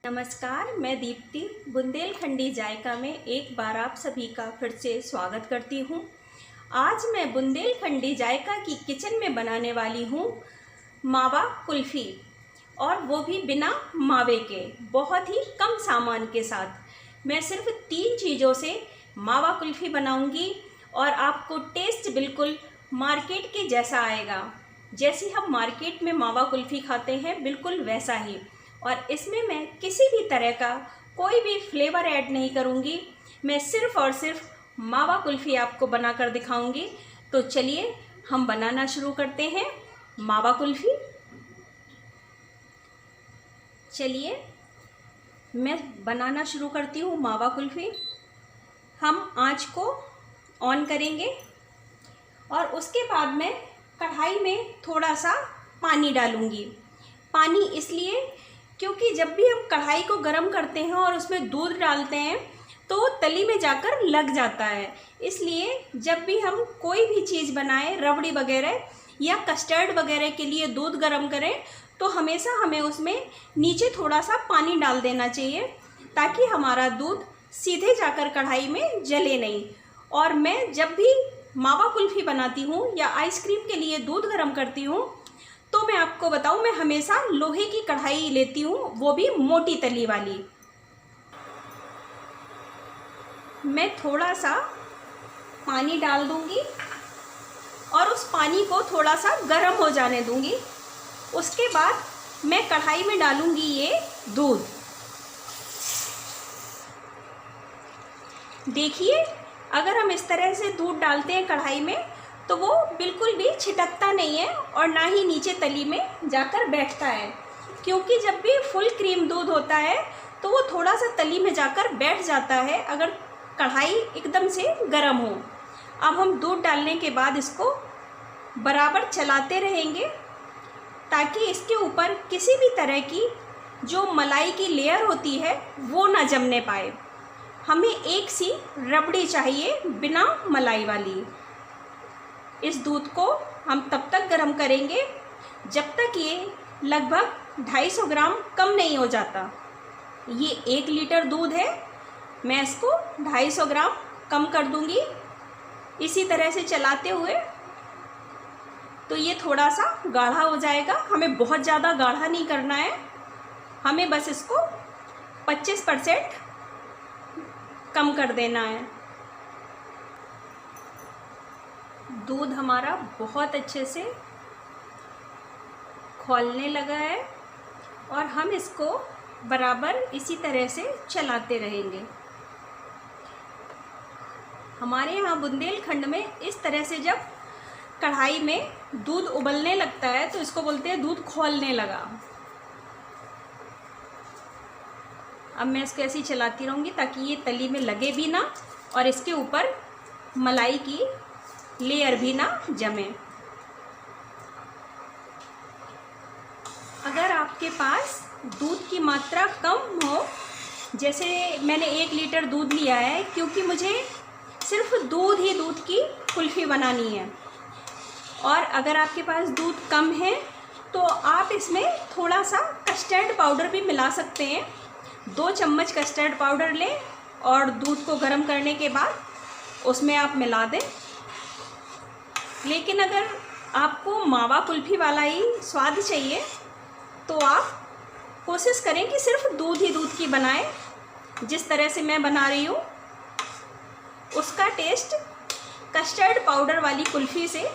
नमस्कार, मैं दीप्ति बुंदेलखंडी जायका में एक बार आप सभी का फिर से स्वागत करती हूँ। आज मैं बुंदेलखंडी जायका की किचन में बनाने वाली हूँ मावा कुल्फ़ी, और वो भी बिना मावे के, बहुत ही कम सामान के साथ। मैं सिर्फ 3 चीज़ों से मावा कुल्फ़ी बनाऊँगी और आपको टेस्ट बिल्कुल मार्केट के जैसा आएगा। जैसी हम मार्केट में मावा कुल्फ़ी खाते हैं बिल्कुल वैसा ही। और इसमें मैं किसी भी तरह का कोई भी फ्लेवर ऐड नहीं करूँगी, मैं सिर्फ़ और सिर्फ मावा कुल्फ़ी आपको बनाकर दिखाऊँगी। तो चलिए हम बनाना शुरू करते हैं मावा कुल्फ़ी। चलिए मैं बनाना शुरू करती हूँ मावा कुल्फ़ी। हम आंच को ऑन करेंगे और उसके बाद मैं कढ़ाई में थोड़ा सा पानी डालूँगी। पानी इसलिए क्योंकि जब भी हम कढ़ाई को गर्म करते हैं और उसमें दूध डालते हैं तो वो तली में जाकर लग जाता है। इसलिए जब भी हम कोई भी चीज़ बनाएं, रबड़ी वगैरह या कस्टर्ड वगैरह के लिए दूध गर्म करें तो हमेशा हमें उसमें नीचे थोड़ा सा पानी डाल देना चाहिए, ताकि हमारा दूध सीधे जाकर कढ़ाई में जले नहीं। और मैं जब भी मावा कुल्फ़ी बनाती हूँ या आइसक्रीम के लिए दूध गर्म करती हूँ तो मैं आपको बताऊं, मैं हमेशा लोहे की कढ़ाई लेती हूँ, वो भी मोटी तली वाली। मैं थोड़ा सा पानी डाल दूंगी और उस पानी को थोड़ा सा गर्म हो जाने दूंगी। उसके बाद मैं कढ़ाई में डालूंगी ये दूध। देखिए, अगर हम इस तरह से दूध डालते हैं कढ़ाई में तो वो बिल्कुल भी छिटकता नहीं है और ना ही नीचे तली में जाकर बैठता है, क्योंकि जब भी फुल क्रीम दूध होता है तो वो थोड़ा सा तली में जाकर बैठ जाता है अगर कढ़ाई एकदम से गर्म हो। अब हम दूध डालने के बाद इसको बराबर चलाते रहेंगे ताकि इसके ऊपर किसी भी तरह की जो मलाई की लेयर होती है वो ना जमने पाए। हमें एक सी रबड़ी चाहिए बिना मलाई वाली। इस दूध को हम तब तक गर्म करेंगे जब तक ये लगभग 250 ग्राम कम नहीं हो जाता। ये 1 लीटर दूध है, मैं इसको 250 ग्राम कम कर दूंगी इसी तरह से चलाते हुए। तो ये थोड़ा सा गाढ़ा हो जाएगा। हमें बहुत ज़्यादा गाढ़ा नहीं करना है, हमें बस इसको 25% कम कर देना है। दूध हमारा बहुत अच्छे से खौलने लगा है और हम इसको बराबर इसी तरह से चलाते रहेंगे। हमारे यहाँ बुंदेलखंड में इस तरह से जब कढ़ाई में दूध उबलने लगता है तो इसको बोलते हैं दूध खौलने लगा। अब मैं इसको ऐसे ही चलाती रहूँगी ताकि ये तली में लगे भी ना और इसके ऊपर मलाई की लेयर भी ना जमे। अगर आपके पास दूध की मात्रा कम हो, जैसे मैंने 1 लीटर दूध लिया है क्योंकि मुझे सिर्फ दूध की कुल्फ़ी बनानी है, और अगर आपके पास दूध कम है तो आप इसमें थोड़ा सा कस्टर्ड पाउडर भी मिला सकते हैं। 2 चम्मच कस्टर्ड पाउडर लें और दूध को गर्म करने के बाद उसमें आप मिला दें। लेकिन अगर आपको मावा कुल्फ़ी वाला ही स्वाद चाहिए तो आप कोशिश करें कि सिर्फ दूध की बनाएं। जिस तरह से मैं बना रही हूँ उसका टेस्ट कस्टर्ड पाउडर वाली कुल्फ़ी से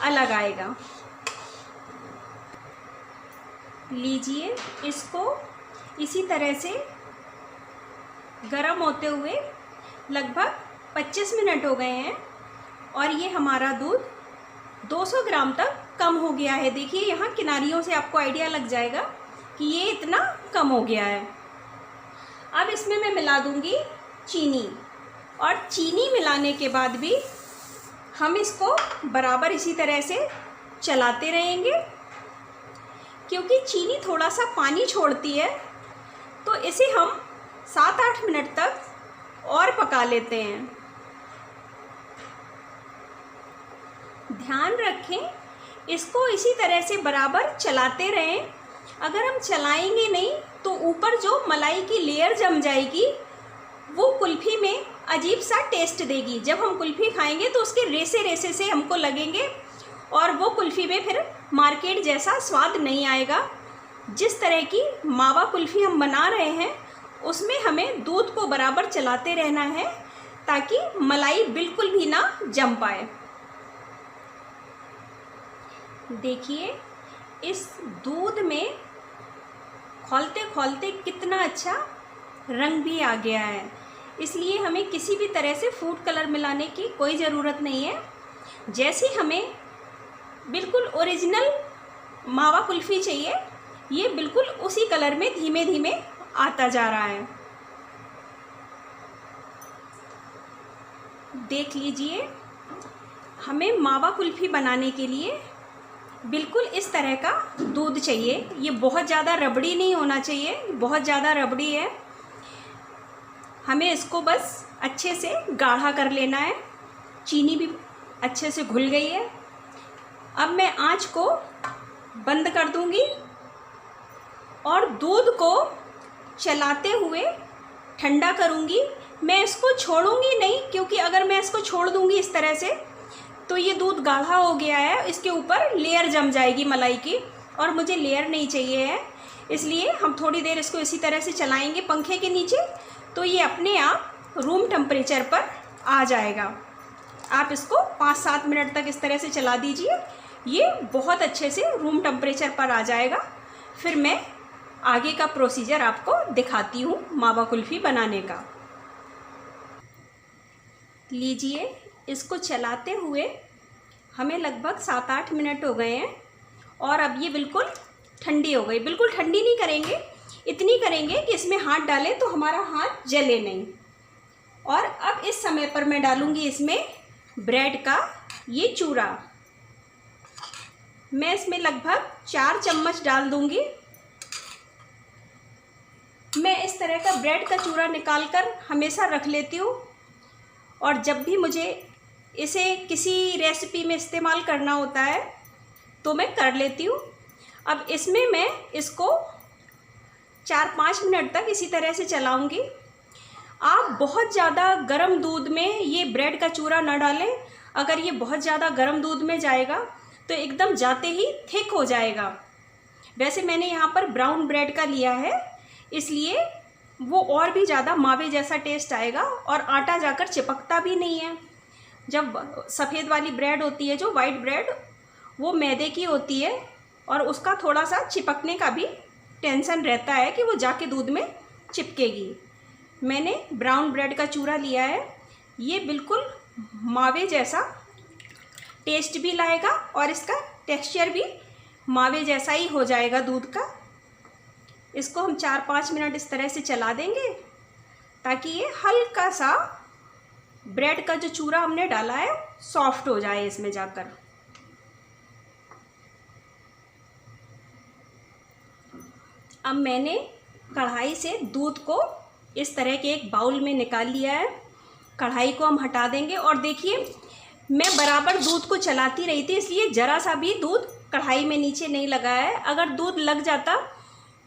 अलग आएगा। लीजिए, इसको इसी तरह से गरम होते हुए लगभग 25 मिनट हो गए हैं और ये हमारा दूध 200 ग्राम तक कम हो गया है। देखिए, यहाँ किनारियों से आपको आइडिया लग जाएगा कि ये इतना कम हो गया है। अब इसमें मैं मिला दूँगी चीनी, और चीनी मिलाने के बाद भी हम इसको बराबर इसी तरह से चलाते रहेंगे, क्योंकि चीनी थोड़ा सा पानी छोड़ती है। तो इसे हम 7-8 मिनट तक और पका लेते हैं। ध्यान रखें, इसको इसी तरह से बराबर चलाते रहें। अगर हम चलाएंगे नहीं तो ऊपर जो मलाई की लेयर जम जाएगी वो कुल्फ़ी में अजीब सा टेस्ट देगी। जब हम कुल्फ़ी खाएंगे तो उसके रेसे रेसे से हमको लगेंगे और वो कुल्फ़ी में फिर मार्केट जैसा स्वाद नहीं आएगा। जिस तरह की मावा कुल्फ़ी हम बना रहे हैं उसमें हमें दूध को बराबर चलाते रहना है ताकि मलाई बिल्कुल भी ना जम पाए। देखिए इस दूध में खौलते खौलते कितना अच्छा रंग भी आ गया है। इसलिए हमें किसी भी तरह से फूड कलर मिलाने की कोई ज़रूरत नहीं है। जैसे हमें बिल्कुल ओरिजिनल मावा कुल्फ़ी चाहिए, ये बिल्कुल उसी कलर में धीमे धीमे आता जा रहा है। देख लीजिए, हमें मावा कुल्फ़ी बनाने के लिए बिल्कुल इस तरह का दूध चाहिए। ये बहुत ज़्यादा रबड़ी नहीं होना चाहिए, बहुत ज़्यादा रबड़ी है। हमें इसको बस अच्छे से गाढ़ा कर लेना है। चीनी भी अच्छे से घुल गई है। अब मैं आंच को बंद कर दूंगी और दूध को चलाते हुए ठंडा करूंगी। मैं इसको छोड़ूंगी नहीं, क्योंकि अगर मैं इसको छोड़ दूंगी इस तरह से तो ये दूध गाढ़ा हो गया है, इसके ऊपर लेयर जम जाएगी मलाई की और मुझे लेयर नहीं चाहिए है। इसलिए हम थोड़ी देर इसको इसी तरह से चलाएंगे पंखे के नीचे, तो ये अपने आप रूम टेम्परेचर पर आ जाएगा। आप इसको 5-7 मिनट तक इस तरह से चला दीजिए, ये बहुत अच्छे से रूम टेम्परेचर पर आ जाएगा। फिर मैं आगे का प्रोसीजर आपको दिखाती हूँ मावा कुल्फ़ी बनाने का। लीजिए, इसको चलाते हुए हमें लगभग 7-8 मिनट हो गए हैं और अब ये बिल्कुल ठंडी हो गई। बिल्कुल ठंडी नहीं करेंगे, इतनी करेंगे कि इसमें हाथ डालें तो हमारा हाथ जले नहीं। और अब इस समय पर मैं डालूँगी इसमें ब्रेड का ये चूरा। मैं इसमें लगभग 4 चम्मच डाल दूँगी। मैं इस तरह का ब्रेड का चूरा निकाल कर हमेशा रख लेती हूँ और जब भी मुझे इसे किसी रेसिपी में इस्तेमाल करना होता है तो मैं कर लेती हूँ। अब इसमें मैं इसको 4-5 मिनट तक इसी तरह से चलाऊँगी। आप बहुत ज़्यादा गर्म दूध में ये ब्रेड का चूरा न डालें। अगर ये बहुत ज़्यादा गर्म दूध में जाएगा तो एकदम जाते ही थिक हो जाएगा। वैसे मैंने यहाँ पर ब्राउन ब्रेड का लिया है, इसलिए वो और भी ज़्यादा मावे जैसा टेस्ट आएगा और आटा जाकर चिपकता भी नहीं है। जब सफ़ेद वाली ब्रेड होती है, जो वाइट ब्रेड, वो मैदे की होती है और उसका थोड़ा सा चिपकने का भी टेंशन रहता है कि वो जाके दूध में चिपकेगी। मैंने ब्राउन ब्रेड का चूरा लिया है, ये बिल्कुल मावे जैसा टेस्ट भी लाएगा और इसका टेक्सचर भी मावे जैसा ही हो जाएगा दूध का। इसको हम 4-5 मिनट इस तरह से चला देंगे ताकि ये हल्का सा ब्रेड का जो चूरा हमने डाला है सॉफ्ट हो जाए इसमें जाकर। अब मैंने कढ़ाई से दूध को इस तरह के एक बाउल में निकाल लिया है। कढ़ाई को हम हटा देंगे और देखिए, मैं बराबर दूध को चलाती रही थी, इसलिए ज़रा सा भी दूध कढ़ाई में नीचे नहीं लगा है। अगर दूध लग जाता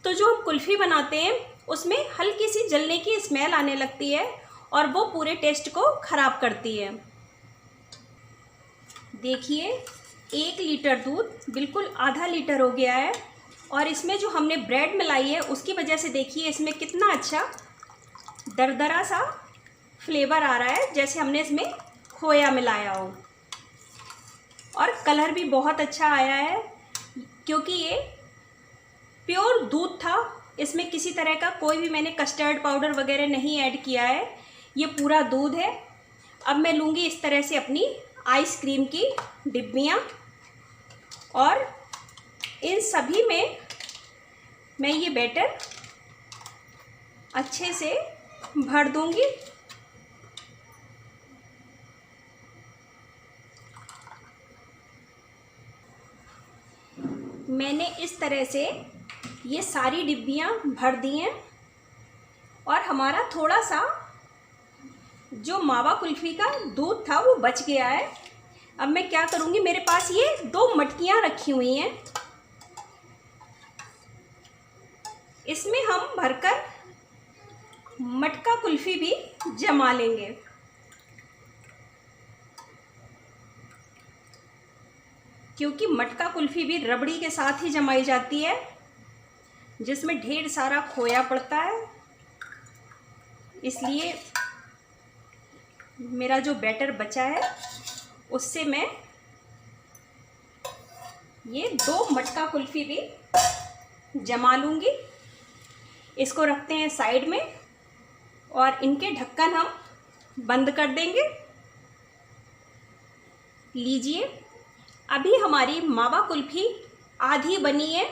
तो जो हम कुल्फ़ी बनाते हैं उसमें हल्की सी जलने की स्मेल आने लगती है और वो पूरे टेस्ट को ख़राब करती है। देखिए, 1 लीटर दूध बिल्कुल आधा लीटर हो गया है और इसमें जो हमने ब्रेड मिलाई है उसकी वजह से देखिए इसमें कितना अच्छा दरदरा सा फ्लेवर आ रहा है, जैसे हमने इसमें खोया मिलाया हो। और कलर भी बहुत अच्छा आया है क्योंकि ये प्योर दूध था, इसमें किसी तरह का कोई भी मैंने कस्टर्ड पाउडर वगैरह नहीं ऐड किया है, ये पूरा दूध है। अब मैं लूँगी इस तरह से अपनी आइसक्रीम की डिब्बियाँ और इन सभी में मैं ये बैटर अच्छे से भर दूँगी। मैंने इस तरह से ये सारी डिब्बियाँ भर दी हैं और हमारा थोड़ा सा जो मावा कुल्फ़ी का दूध था वो बच गया है। अब मैं क्या करूँगी, मेरे पास ये 2 मटकियाँ रखी हुई हैं, इसमें हम भरकर मटका कुल्फ़ी भी जमा लेंगे। क्योंकि मटका कुल्फ़ी भी रबड़ी के साथ ही जमाई जाती है, जिसमें ढेर सारा खोया पड़ता है। इसलिए मेरा जो बैटर बचा है उससे मैं ये 2 मटका कुल्फ़ी भी जमा लूँगी। इसको रखते हैं साइड में और इनके ढक्कन हम बंद कर देंगे। लीजिए, अभी हमारी मावा कुल्फ़ी आधी बनी है,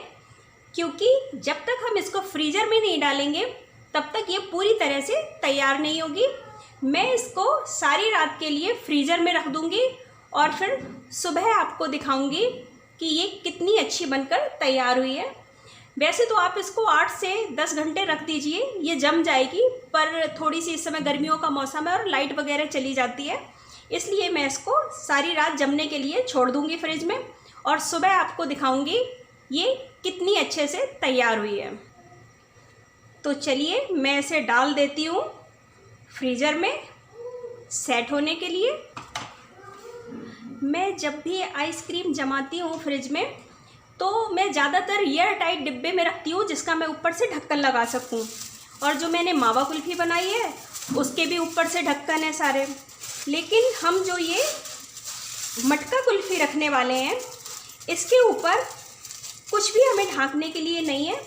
क्योंकि जब तक हम इसको फ्रीज़र में नहीं डालेंगे तब तक ये पूरी तरह से तैयार नहीं होगी। मैं इसको सारी रात के लिए फ्रीज़र में रख दूँगी और फिर सुबह आपको दिखाऊँगी कि ये कितनी अच्छी बनकर तैयार हुई है। वैसे तो आप इसको 8 से 10 घंटे रख दीजिए, ये जम जाएगी, पर थोड़ी सी इस समय गर्मियों का मौसम है और लाइट वगैरह चली जाती है, इसलिए मैं इसको सारी रात जमने के लिए छोड़ दूँगी फ्रिज में और सुबह आपको दिखाऊँगी ये कितनी अच्छे से तैयार हुई है। तो चलिए मैं इसे डाल देती हूँ फ्रीज़र में सेट होने के लिए। मैं जब भी आइसक्रीम जमाती हूँ फ्रिज में तो मैं ज़्यादातर एयर टाइट डिब्बे में रखती हूँ, जिसका मैं ऊपर से ढक्कन लगा सकूँ। और जो मैंने मावा कुल्फ़ी बनाई है उसके भी ऊपर से ढक्कन है सारे। लेकिन हम जो ये मटका कुल्फ़ी रखने वाले हैं इसके ऊपर कुछ भी हमें ढाँकने के लिए नहीं है।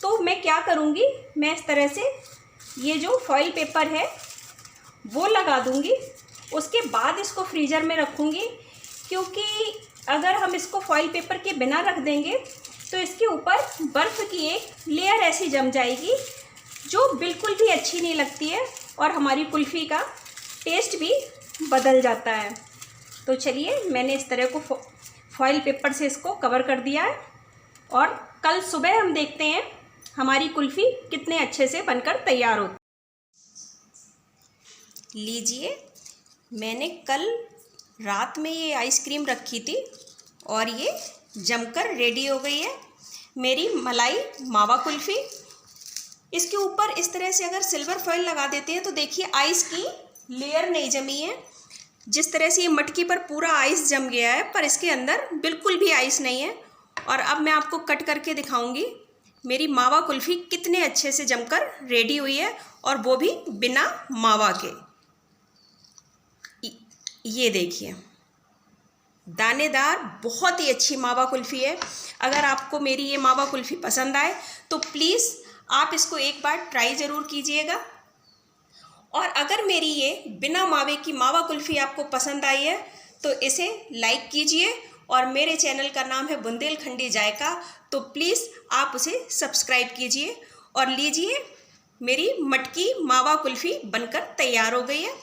तो मैं क्या करूँगी, मैं इस तरह से ये जो फॉइल पेपर है वो लगा दूँगी, उसके बाद इसको फ्रीज़र में रखूँगी। क्योंकि अगर हम इसको फॉइल पेपर के बिना रख देंगे तो इसके ऊपर बर्फ़ की एक लेयर ऐसी जम जाएगी जो बिल्कुल भी अच्छी नहीं लगती है और हमारी कुल्फ़ी का टेस्ट भी बदल जाता है। तो चलिए मैंने इस तरह को फॉइल पेपर से इसको कवर कर दिया है और कल सुबह हम देखते हैं हमारी कुल्फ़ी कितने अच्छे से बनकर तैयार होती। लीजिए, मैंने कल रात में ये आइसक्रीम रखी थी और ये जमकर रेडी हो गई है मेरी मलाई मावा कुल्फ़ी। इसके ऊपर इस तरह से अगर सिल्वर फॉइल लगा देते हैं तो देखिए आइस की लेयर नहीं जमी है। जिस तरह से ये मटकी पर पूरा आइस जम गया है, पर इसके अंदर बिल्कुल भी आइस नहीं है। और अब मैं आपको कट करके दिखाऊंगी मेरी मावा कुल्फ़ी कितने अच्छे से जमकर रेडी हुई है, और वो भी बिना मावा के। ये देखिए, दानेदार बहुत ही अच्छी मावा कुल्फ़ी है। अगर आपको मेरी ये मावा कुल्फ़ी पसंद आए तो प्लीज़ आप इसको एक बार ट्राई ज़रूर कीजिएगा। और अगर मेरी ये बिना मावे की मावा कुल्फ़ी आपको पसंद आई है तो इसे लाइक कीजिए, और मेरे चैनल का नाम है बुंदेलखंडी जायका, तो प्लीज़ आप उसे सब्सक्राइब कीजिए। और लीजिए, मेरी मटकी मावा कुल्फ़ी बनकर तैयार हो गई है।